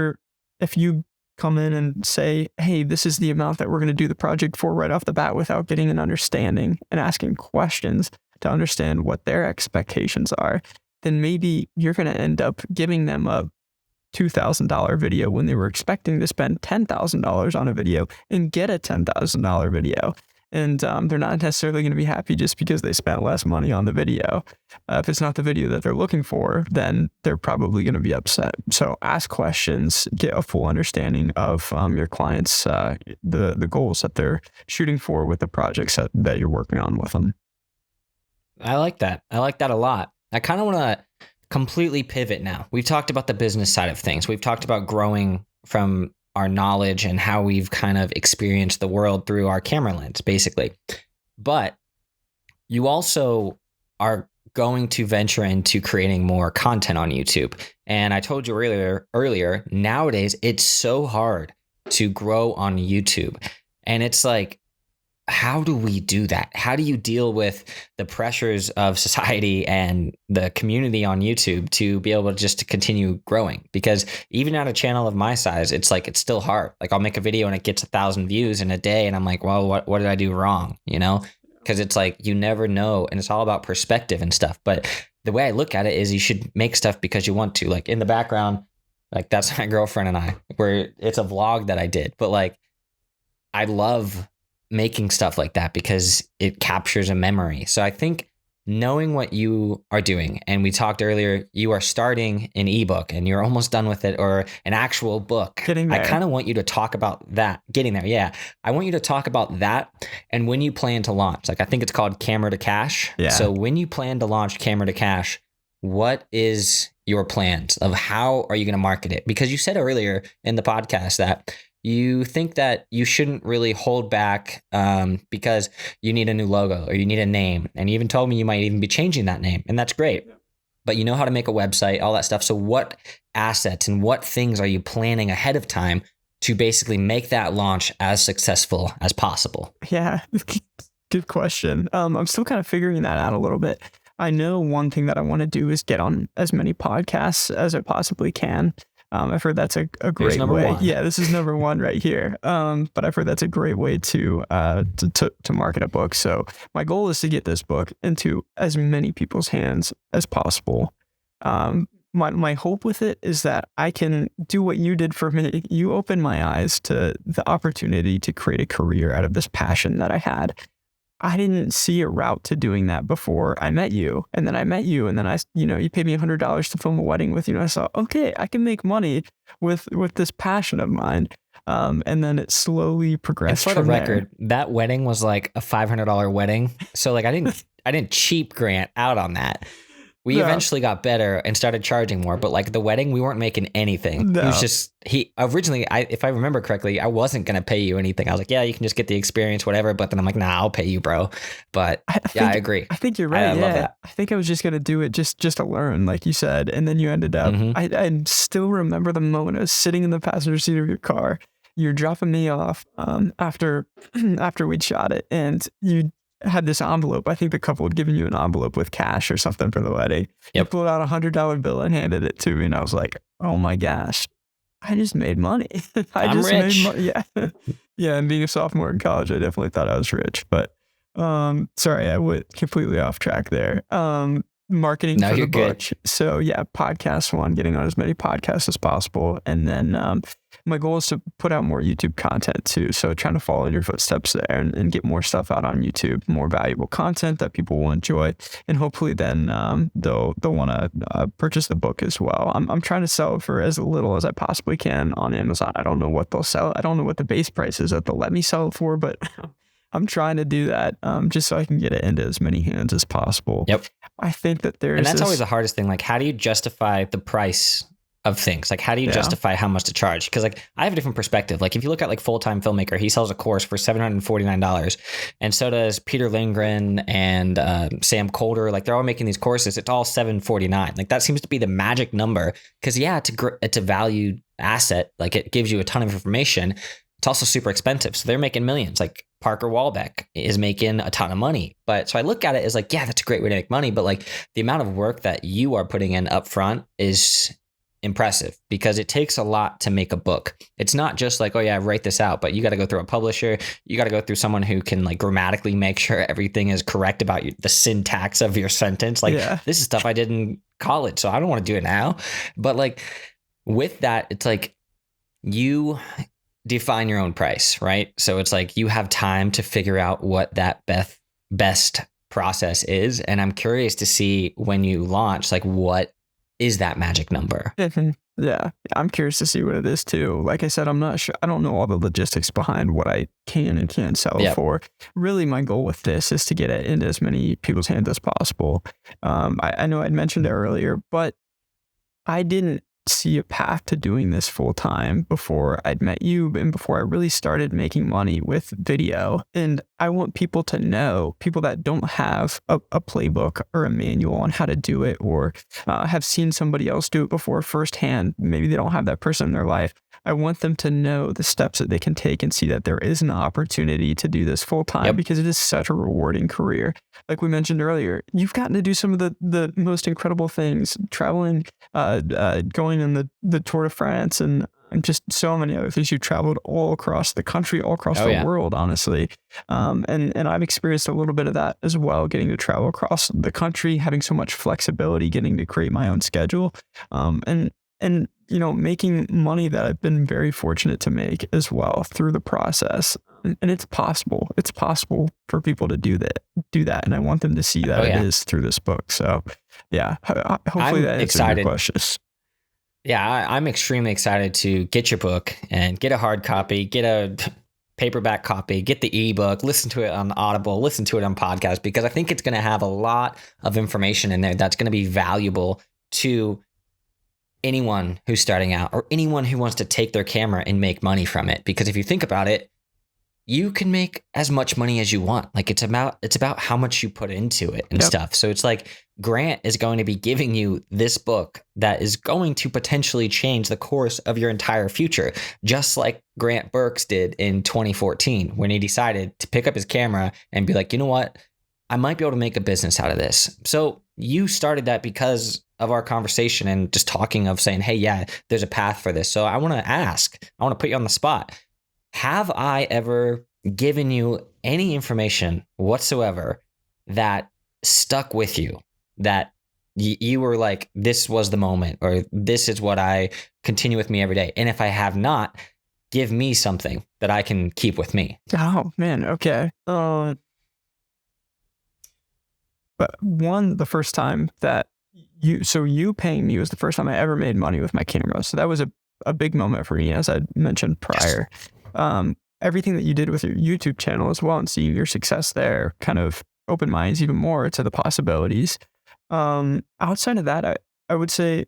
S2: you come in and say, hey, this is the amount that we're going to do the project for right off the bat, without getting an understanding and asking questions to understand what their expectations are, then maybe you're going to end up giving them a $2,000 video when they were expecting to spend $10,000 on a video and get a $10,000 video. And they're not necessarily going to be happy just because they spent less money on the video. If it's not the video that they're looking for, then they're probably going to be upset. So ask questions, get a full understanding of your clients, the goals that they're shooting for with the projects that you're working on with them.
S1: I like that. I like that a lot. I kind of want to completely pivot now. We've talked about the business side of things. We've talked about growing from our knowledge and how we've kind of experienced the world through our camera lens, basically. But you also are going to venture into creating more content on YouTube. And I told you earlier, nowadays, it's so hard to grow on YouTube. And it's like, how do we do that? How do you deal with the pressures of society and the community on YouTube to be able to continue growing? Because even at a channel of my size, it's still hard. Like, I'll make a video and it gets 1,000 views in a day, and I'm like, well, what did I do wrong? Because it's like, you never know, and it's all about perspective and stuff. But the way I look at it is, you should make stuff because you want to. Like, in the background, like, that's my girlfriend and I, where it's a vlog that I did. But like, I love making stuff like that because it captures a memory. So I think knowing what you are doing, and we talked earlier, you are starting an ebook and you're almost done with it, or an actual book.
S2: Getting there.
S1: I kind of want you to talk about that. Getting there. Yeah. I want you to talk about that and when you plan to launch. Like, I think it's called Camera to Cash.
S2: Yeah.
S1: So when you plan to launch Camera to Cash, what is your plans of how are you going to market it? Because you said earlier in the podcast that you think that you shouldn't really hold back because you need a new logo or you need a name. And you even told me you might even be changing that name. And that's great. But you know how to make a website, all that stuff. So what assets and what things are you planning ahead of time to basically make that launch as successful as possible?
S2: Yeah, good question. I'm still kind of figuring that out a little bit. I know one thing that I want to do is get on as many podcasts as I possibly can. I've heard that's a great way.
S1: One.
S2: Yeah, this is number one right here. But I've heard that's a great way to market a book. So my goal is to get this book into as many people's hands as possible. My hope with it is that I can do what you did for me. You opened my eyes to the opportunity to create a career out of this passion that I had. I didn't see a route to doing that before I met you. And then I met you, and then you paid me $100 to film a wedding with you. And I saw, okay, I can make money with this passion of mine. And then it slowly progressed.
S1: And for the record, that wedding was like a $500 wedding. So like, I didn't cheap Grant out on that. We eventually got better and started charging more, but like the wedding, we weren't making anything.
S2: No.
S1: It was just, originally, if I remember correctly, I wasn't going to pay you anything. I was like, yeah, you can just get the experience, whatever. But then I'm like, nah, I'll pay you, bro. But I agree.
S2: I think you're right. I love that. I think I was just going to do it just to learn, like you said. And then you ended up, I still remember the moment I was sitting in the passenger seat of your car. You're dropping me off after we'd shot it, and you had this envelope. I think the couple had given you an envelope with cash or something for the wedding. You pulled out $100 bill and handed it to me, and I was like, oh my gosh, I just made money.
S1: I'm rich.
S2: Made money. Yeah. Yeah. And being a sophomore in college, I definitely thought I was rich, but sorry, I went completely off track there. marketing
S1: No,
S2: for the
S1: you're
S2: book.
S1: good.
S2: So yeah, podcast one, getting on as many podcasts as possible. And then my goal is to put out more YouTube content too. So trying to follow in your footsteps there and get more stuff out on YouTube, more valuable content that people will enjoy. And hopefully then they'll want to purchase the book as well. I'm trying to sell it for as little as I possibly can on Amazon. I don't know what they'll sell. I don't know what the base price is that they'll let me sell it for, but I'm trying to do that just so I can get it into as many hands as possible.
S1: Yep.
S2: I think that there's
S1: And that's always the hardest thing. Like, how do you justify the price of things? Like, how do you justify how much to charge? Because like, I have a different perspective. Like, if you look at like Full-Time Filmmaker, he sells a course for $749, and so does Peter Lindgren and Sam Colder. Like, they're all making these courses. It's all $749. Like, that seems to be the magic number. Because yeah, it's a valued asset. Like, it gives you a ton of information. It's also super expensive. So they're making millions. Like Parker Walbeck is making a ton of money. But so I look at it as like, yeah, that's a great way to make money. But like, the amount of work that you are putting in up front is impressive, because it takes a lot to make a book. It's not just like, oh yeah, write this out, but you got to go through a publisher. You got to go through someone who can like grammatically make sure everything is correct about the syntax of your sentence. Like this is stuff I did in college, so I don't want to do it now. But like with that, it's like you define your own price, right? So it's like you have time to figure out what that best process is. And I'm curious to see when you launch, like, what is that magic number?
S2: Yeah, I'm curious to see what it is too. Like I said, I'm not sure. I don't know all the logistics behind what I can and can't sell it for. Really, my goal with this is to get it into as many people's hands as possible. I know I'd mentioned it earlier, but I didn't see a path to doing this full time before I'd met you and before I really started making money with video. And I want people to know, people that don't have a playbook or a manual on how to do it, or have seen somebody else do it before firsthand. Maybe they don't have that person in their life. I want them to know the steps that they can take and see that there is an opportunity to do this full time, because it is such a rewarding career. Like we mentioned earlier, you've gotten to do some of the most incredible things, traveling, going in the Tour de France, and just so many other things. You've traveled all across the country, all across the world, honestly. And I've experienced a little bit of that as well, getting to travel across the country, having so much flexibility, getting to create my own schedule, and you know, making money that I've been very fortunate to make as well through the process. And it's possible. It's possible for people to do that. And I want them to see that it is through this book. So yeah, hopefully that answers your questions.
S1: Yeah, I'm extremely excited to get your book and get a hard copy, get a paperback copy, get the ebook, listen to it on Audible, listen to it on podcast, because I think it's going to have a lot of information in there that's going to be valuable to anyone who's starting out or anyone who wants to take their camera and make money from it. Because if you think about it, you can make as much money as you want. Like it's about how much you put into it and stuff. So it's like Grant is going to be giving you this book that is going to potentially change the course of your entire future. Just like Grant Burks did in 2014 when he decided to pick up his camera and be like, you know what? I might be able to make a business out of this. So you started that because of our conversation and just talking of saying, hey, yeah, there's a path for this. So I want to put you on the spot. Have I ever given you any information whatsoever that stuck with you, that you were like, this was the moment, or this is what I continue with me every day? And if I have not, give me something that I can keep with me.
S2: Oh, man. Okay. But the first time that you paying me was the first time I ever made money with my camera. So that was a big moment for me, as I mentioned prior. Everything that you did with your YouTube channel as well, and seeing your success there kind of opened my eyes even more to the possibilities. Outside of that, I would say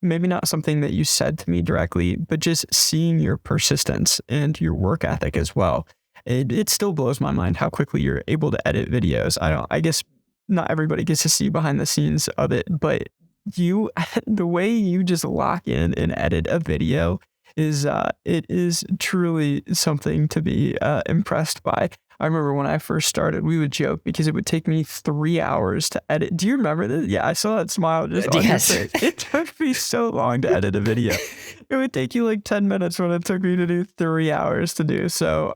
S2: maybe not something that you said to me directly, but just seeing your persistence and your work ethic as well. It still blows my mind how quickly you're able to edit videos. I guess not everybody gets to see behind the scenes of it, but the way you just lock in and edit a video it is truly something to be impressed by. I remember when I first started, we would joke because it would take me 3 hours to edit. Do you remember this? Yeah, I saw that smile just on your face. It took me so long to edit a video. it would take you like 10 minutes when it took me to do 3 hours to do. So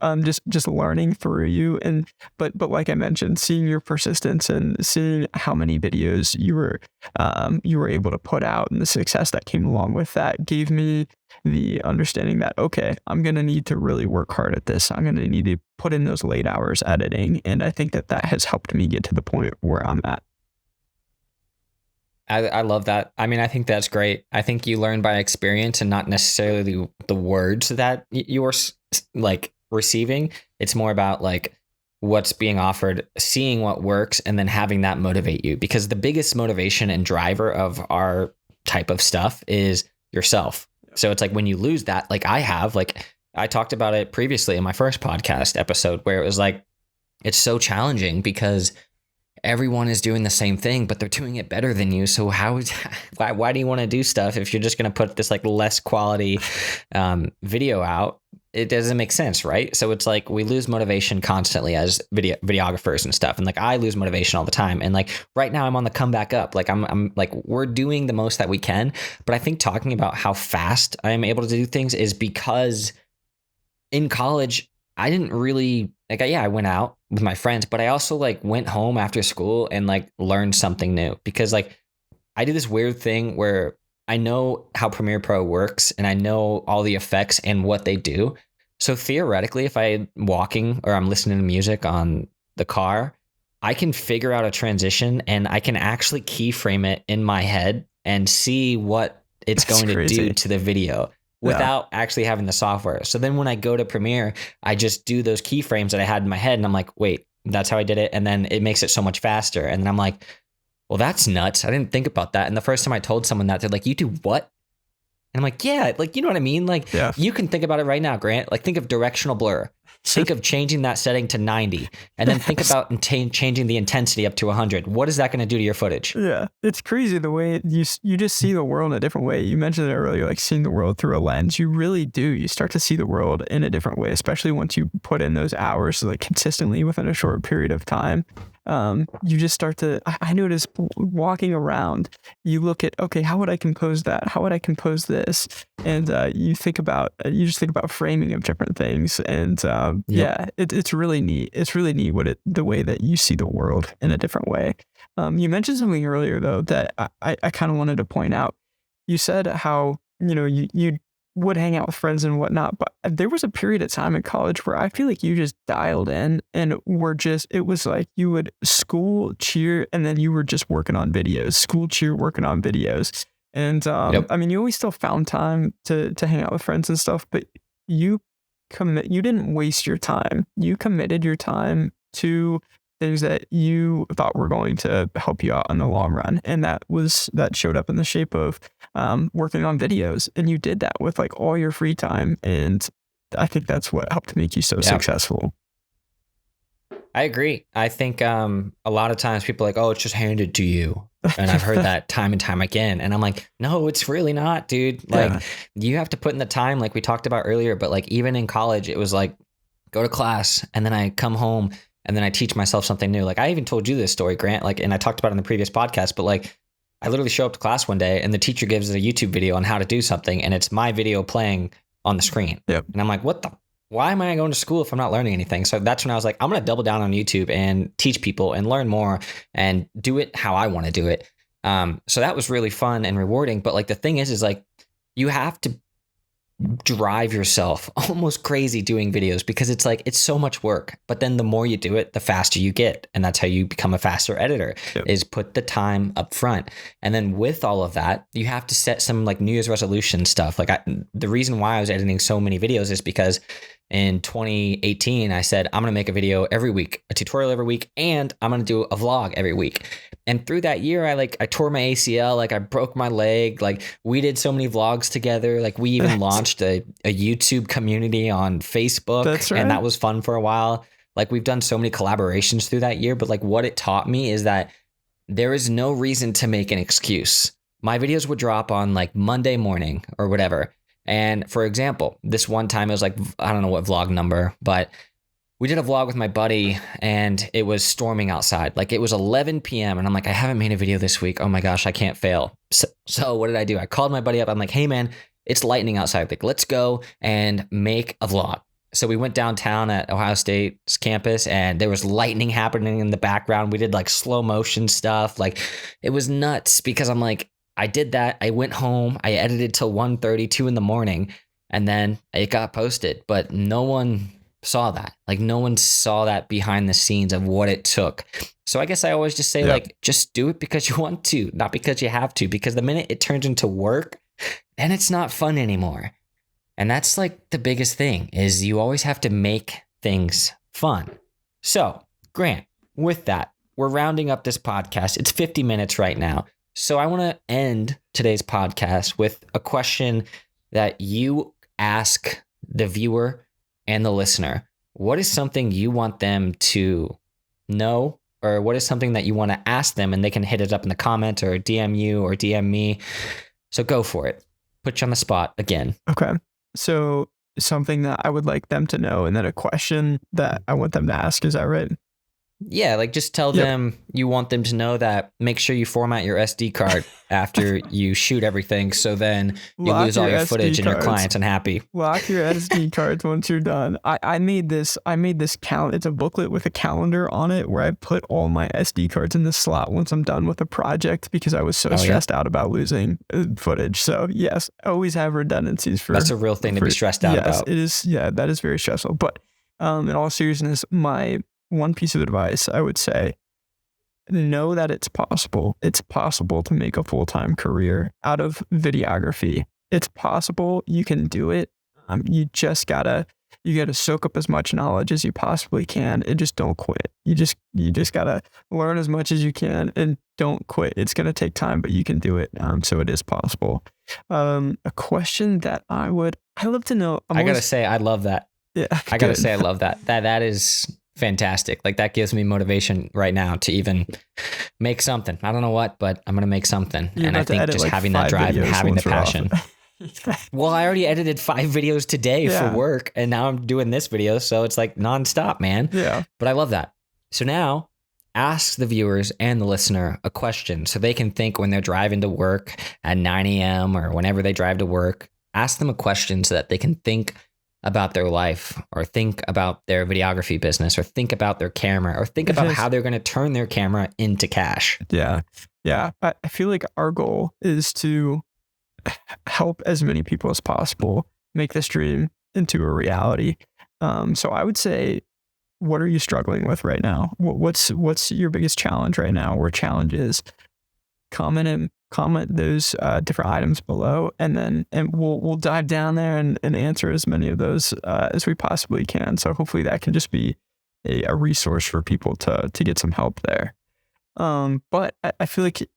S2: just learning through you. And but like I mentioned, seeing your persistence and seeing how many videos you were able to put out and the success that came along with that gave me the understanding that, okay, I'm going to need to really work hard at this. I'm going to need to put in those late hours editing. And I think that has helped me get to the point where I'm at.
S1: I love that. I mean, I think that's great. I think you learn by experience and not necessarily the words that you're like receiving. It's more about like what's being offered, seeing what works, and then having that motivate you. Because the biggest motivation and driver of our type of stuff is yourself. So it's like when you lose that, like I talked about it previously in my first podcast episode where it was like, it's so challenging because everyone is doing the same thing, but they're doing it better than you. So why do you want to do stuff if you're just going to put this like less quality video out? It doesn't make sense, right? So it's like we lose motivation constantly as videographers and stuff. And like I lose motivation all the time. And like right now I'm on the comeback up. Like I'm like we're doing the most that we can. But I think talking about how fast I am able to do things is because in college I didn't really like I went out with my friends, but I also like went home after school and like learned something new because like I did this weird thing where I know how Premiere Pro works and I know all the effects and what they do. So theoretically, if I'm walking or I'm listening to music on the car, I can figure out a transition and I can actually keyframe it in my head and see what it's going to do to the video without actually having the software. So then when I go to Premiere, I just do those keyframes that I had in my head and I'm like, wait, that's how I did it. And then it makes it so much faster. And then I'm like, well, that's nuts. I didn't think about that. And the first time I told someone that, they're like, you do what? And I'm like, yeah, like, you know what I mean? Like you can think about it right now, Grant. Like think of directional blur. Think of changing that setting to 90 and then think about changing the intensity up to 100. What is that going to do to your footage?
S2: Yeah, it's crazy the way you just see the world in a different way. You mentioned it earlier, like seeing the world through a lens. You really do. You start to see the world in a different way, especially once you put in those hours like consistently within a short period of time. You just start to, I notice walking around, you look at, okay, how would I compose that? How would I compose this? And you just think about framing of different things. And it's really neat. It's really neat the way that you see the world in a different way. You mentioned something earlier though, that I kind of wanted to point out. You said how, you would hang out with friends and whatnot, but there was a period of time in college where I feel like you just dialed in and it was like you would school, cheer, and then you were just working on videos, school, cheer, working on videos. And I mean, you always still found time to hang out with friends and stuff, but you didn't waste your time. You committed your time to things that you thought were going to help you out in the long run. And that showed up in the shape of working on videos. And you did that with like all your free time. And I think that's what helped make you so successful.
S1: I agree. I think a lot of times people are like, oh, it's just handed to you. And I've heard that time and time again. And I'm like, no, it's really not, dude. Like you have to put in the time like we talked about earlier. But like even in college, it was like go to class and then I come home and then I teach myself something new. Like I even told you this story, Grant, like, and I talked about it in the previous podcast, but like I literally show up to class one day and the teacher gives a YouTube video on how to do something and it's my video playing on the screen. Yep. And I'm like, why am I going to school if I'm not learning anything? So that's when I was like, I'm going to double down on YouTube and teach people and learn more and do it how I want to do it. So that was really fun and rewarding. But like the thing is like you have to drive yourself almost crazy doing videos because it's like it's so much work, but then the more you do it, the faster you get, and that's how you become a faster editor. Is put the time up front. And then with all of that, you have to set some like New Year's resolution stuff. Like the reason why I was editing so many videos is because in 2018 I said I'm gonna make a video every week, a tutorial every week, and I'm gonna do a vlog every week. And through that year, I tore my ACL, like I broke my leg, like we did so many vlogs together, like we even launched a YouTube community on Facebook. That's right. And that was fun for a while. Like we've done so many collaborations through that year, but like what it taught me is that there is no reason to make an excuse. My videos would drop on like Monday morning or whatever. And for example, this one time it was like, I don't know what vlog number, but we did a vlog with my buddy and it was storming outside. Like it was 11 p.m. and I'm like, I haven't made a video this week. Oh my gosh, I can't fail. So what did I do? I called my buddy up. I'm like, hey man, it's lightning outside. Like, let's go and make a vlog. So we went downtown at Ohio State's campus and there was lightning happening in the background. We did like slow motion stuff. Like, it was nuts because I'm like, I did that. I went home. I edited till 1:30, 2 in the morning, and then it got posted. But no one saw that. Like, no one saw that behind the scenes of what it took. So I guess I always just say, like, just do it because you want to, not because you have to. Because the minute it turns into work, then it's not fun anymore. And that's like the biggest thing is you always have to make things fun. So, Grant, with that, we're rounding up this podcast. It's 50 minutes right now. So I want to end today's podcast with a question that you ask the viewer and the listener. What is something you want them to know, or what is something that you want to ask them, and they can hit it up in the comments or DM you or DM me. So go for it. Put you on the spot again.
S2: Okay. So something that I would like them to know, and then a question that I want them to ask. Is that right?
S1: Yeah, like just tell them you want them to know that make sure you format your SD card after you shoot everything, so then you lose all your footage and your client's unhappy.
S2: Lock your SD cards once you're done. I made this count. It's a booklet with a calendar on it where I put all my SD cards in the slot once I'm done with a project because I was so stressed out about losing footage. So yes, always have redundancies for.
S1: That's a real thing to be stressed out about.
S2: Yes, it is. Yeah, that is very stressful. But in all seriousness, my one piece of advice I would say, know that it's possible. It's possible to make a full-time career out of videography. It's possible. You can do it. You just gotta soak up as much knowledge as you possibly can and just don't quit. You just gotta learn as much as you can and don't quit. It's gonna take time, but you can do it. So it is possible. A question that I love to know.
S1: I gotta say, I love that.
S2: Yeah,
S1: I gotta say, I love that. That is fantastic. Like, that gives me motivation right now to even make something. I don't know what, but I'm going to make something. And I think just having that drive and having the passion. Well, I already edited 5 videos today for work, and now I'm doing this video. So it's like nonstop, man.
S2: Yeah.
S1: But I love that. So now ask the viewers and the listener a question so they can think when they're driving to work at 9 a.m. or whenever they drive to work. Ask them a question so that they can think about their life, or think about their videography business, or think about their camera, or think about how they're going to turn their camera into cash.
S2: Yeah. Yeah. I feel like our goal is to help as many people as possible make this dream into a reality. So I would say, what are you struggling with right now? What's your biggest challenge right now, or challenges? Comment those different items below, and we'll dive down there and answer as many of those as we possibly can. So hopefully that can just be a resource for people to get some help there. But I feel like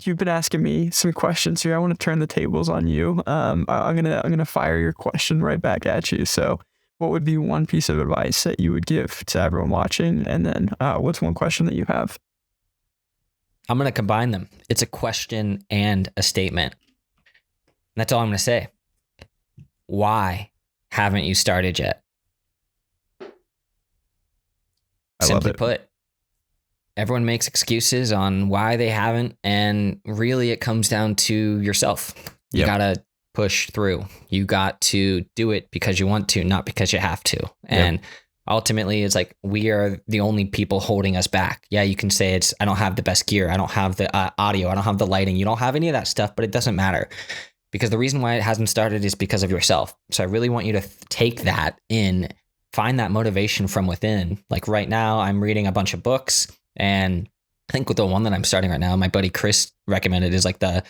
S2: you've been asking me some questions here. I want to turn the tables on you. I'm gonna fire your question right back at you. So what would be one piece of advice that you would give to everyone watching? And then what's one question that you have?
S1: I'm going to combine them. It's a question and a statement. That's all I'm going to say. Why haven't you started yet? Simply put, everyone makes excuses on why they haven't, and really it comes down to yourself. You got to push through. You got to do it because you want to, not because you have to. And ultimately, it's like, we are the only people holding us back. Yeah, you can say I don't have the best gear. I don't have the audio. I don't have the lighting. You don't have any of that stuff, but it doesn't matter, because the reason why it hasn't started is because of yourself. So I really want you to take that in, find that motivation from within. Like right now, I'm reading a bunch of books, and I think with the one that I'm starting right now, my buddy Chris recommended, is like the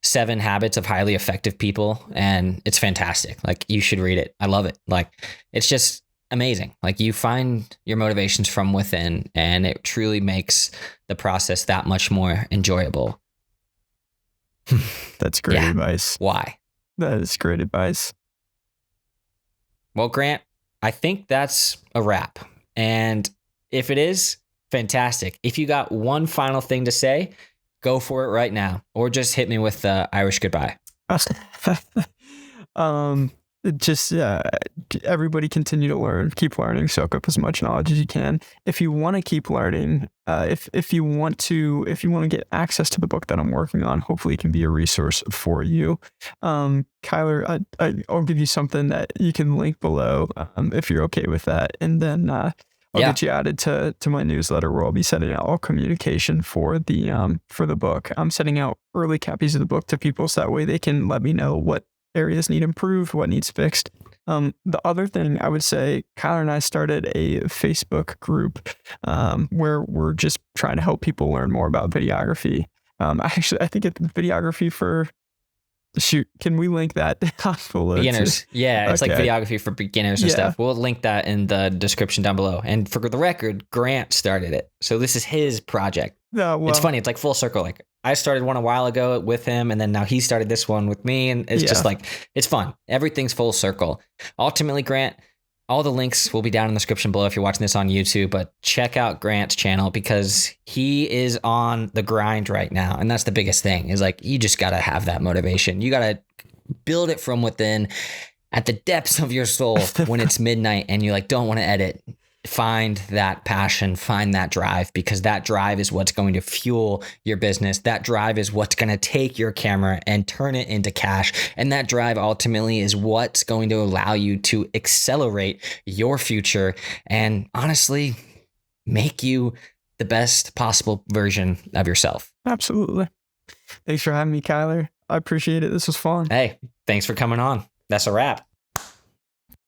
S1: 7 Habits of Highly Effective People. And it's fantastic. Like, you should read it. I love it. Like, it's just amazing. Like, you find your motivations from within, and it truly makes the process that much more enjoyable.
S2: That's great advice.
S1: Why?
S2: That is great advice.
S1: Well, Grant, I think that's a wrap. And if it is, fantastic. If you got one final thing to say, go for it right now, or just hit me with the Irish goodbye.
S2: just everybody continue to learn, keep learning, soak up as much knowledge as you can. If you want to keep learning, if you want to get access to the book that I'm working on, hopefully it can be a resource for you. Kyler, I'll give you something that you can link below, if you're okay with that, and then I'll get you added to my newsletter, where I'll be sending out all communication for the book. I'm sending out early copies of the book to people, so that way they can let me know what areas need improved, what needs fixed. The other thing I would say, Kyler and I started a Facebook group where we're just trying to help people learn more about videography. I think it's videography for, can we link that?
S1: Beginners. Yeah, it's like videography for beginners and stuff. We'll link that in the description down below. And for the record, Grant started it. So this is his project. It's funny. It's like full circle. Like, I started one a while ago with him, and then now he started this one with me, and it's just like, it's fun. Everything's full circle. Ultimately, Grant, all the links will be down in the description below if you're watching this on YouTube, but check out Grant's channel, because he is on the grind right now. And that's the biggest thing, is like, you just got to have that motivation. You got to build it from within, at the depths of your soul, when it's midnight and you like don't want to edit. Find that passion, find that drive, because that drive is what's going to fuel your business. That drive is what's going to take your camera and turn it into cash. And that drive ultimately is what's going to allow you to accelerate your future and honestly make you the best possible version of yourself.
S2: Absolutely. Thanks for having me, Kyler. I appreciate it. This was fun.
S1: Hey, thanks for coming on. That's a wrap.